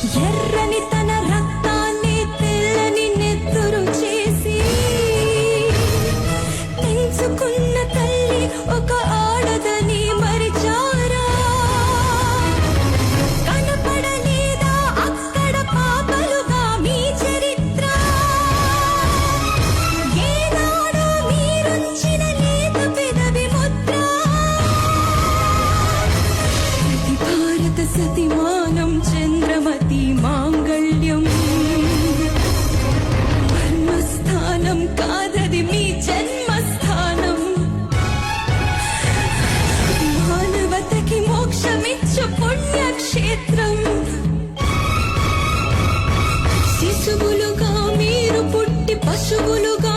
ఎర్రని తన రక్తాన్ని తెల్లని నెత్తురు చేసి పెంచుకున్న తల్లి ఒక ఆడదని మరిచారా? కనపడలేదా అక్కడ పాపలుగా మీ చరిత్ర? ఏనాడో మీరుంచిన లేత పెదవి ముద్ర. ప్రతి భారత సతిమానం చంద్రమతి మాంగళ్యం. మర్మస్థానం కాదది మీ జన్మస్థానం. మానవతకి మోక్షమిచ్చు పుణ్యక్షేత్రం. శిశువులుగా మీరు పుట్టి పశువులుగా